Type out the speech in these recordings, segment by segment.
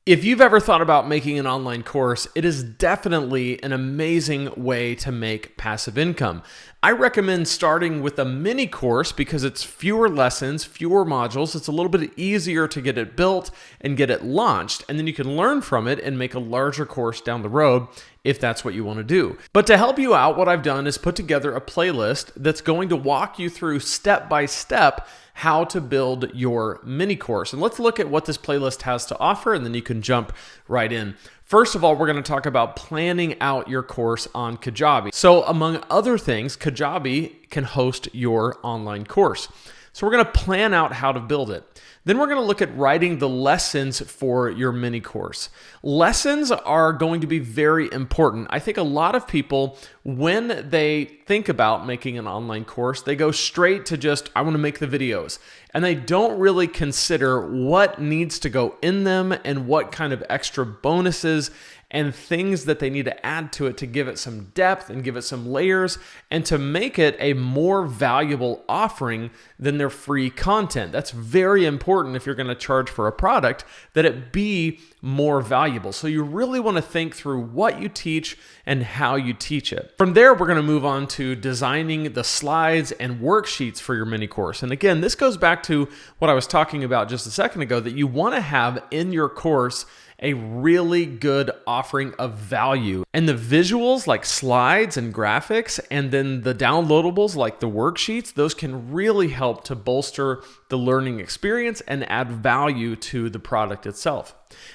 If you've ever thought about making an online course, it is definitely an amazing way to make passive income. I recommend starting with a mini course because it's fewer lessons, fewer modules. It's a little bit easier to get it built and get it launched, and then you can learn from it and make a larger course down the road if that's what you want to do. But to help you out, what I've done is put together a playlist that's going to walk you through step by step how to build your mini course. And let's look at what this playlist has to offer, and then you can jump right in. First of all, we're going to talk about planning out your course on Kajabi. So among other things, Kajabi can host your online course. So we're going to plan out how to build it. Then we're going to look at writing the lessons for your mini course. Lessons are going to be very important. I think a lot of people, when they think about making an online course, they go straight to just, I want to make the videos. And they don't really consider what needs to go in them and what kind of extra bonuses and things that they need to add to it to give it some depth and give it some layers and to make it a more valuable offering than their free content. That's very important if you're going to charge for a product, that it be more valuable. So you really want to think through what you teach and how you teach it. From there, we're going to move on to designing the slides and worksheets for your mini course. And again, this goes back to what I was talking about just a second ago, that you want to have in your course a really good offering of value. And the visuals like slides and graphics, and then the downloadables like the worksheets, those can really help to bolster the learning experience and add value to the product itself.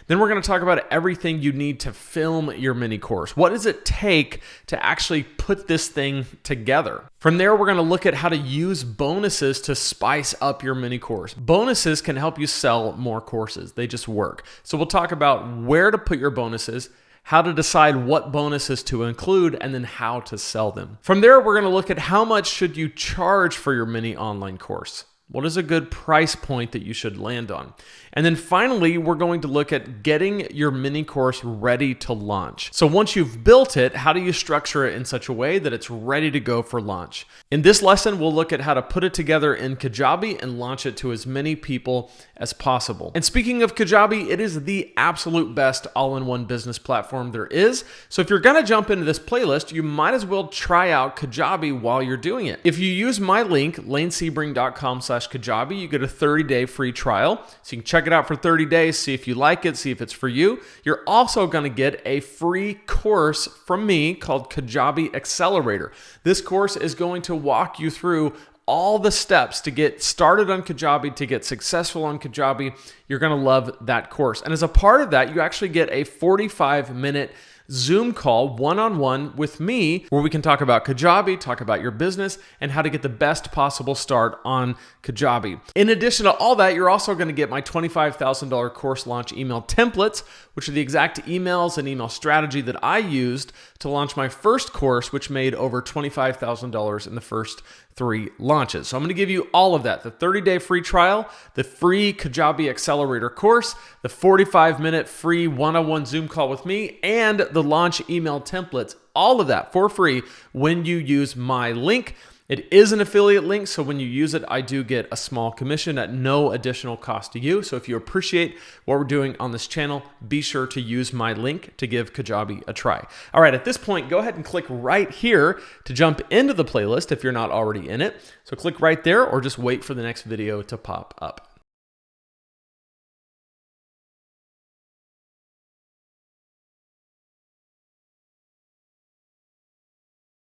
Then we're going to talk about everything you need to film your mini course. What does it take to actually put this thing together? From there, we're going to look at how to use bonuses to spice up your mini course. Bonuses can help you sell more courses. They just work. So we'll talk about where to put your bonuses, how to decide what bonuses to include, and then how to sell them. From there, we're going to look at how much should you charge for your mini online course. What is a good price point that you should land on? And then finally, we're going to look at getting your mini course ready to launch. So once you've built it, how do you structure it in such a way that it's ready to go for launch? In this lesson, we'll look at how to put it together in Kajabi and launch it to as many people as possible. And speaking of Kajabi, it is the absolute best all-in-one business platform there is. So if you're gonna jump into this playlist, you might as well try out Kajabi while you're doing it. If you use my link, lanesebring.com/Kajabi, you get a 30-day free trial. So you can check it out for 30 days, see if you like it, see if it's for you. You're also gonna get a free course from me called Kajabi Accelerator. This course is going to walk you through all the steps to get started on Kajabi, to get successful on Kajabi. You're gonna love that course. And as a part of that, you actually get a 45-minute Zoom call one-on-one with me where we can talk about Kajabi, talk about your business, and how to get the best possible start on Kajabi. In addition to all that, you're also going to get my $25,000 course launch email templates, which are the exact emails and email strategy that I used to launch my first course, which made over $25,000 in the first 3 launches. So I'm going to give you all of that: the 30-day free trial, the free Kajabi Accelerator course, the 45-minute free one-on-one Zoom call with me, and the launch email templates, all of that for free when you use my link. It is an affiliate link, so when you use it, I do get a small commission at no additional cost to you. So if you appreciate what we're doing on this channel, be sure to use my link to give Kajabi a try. All right, at this point, go ahead and click right here to jump into the playlist if you're not already in it. So click right there, or just wait for the next video to pop up.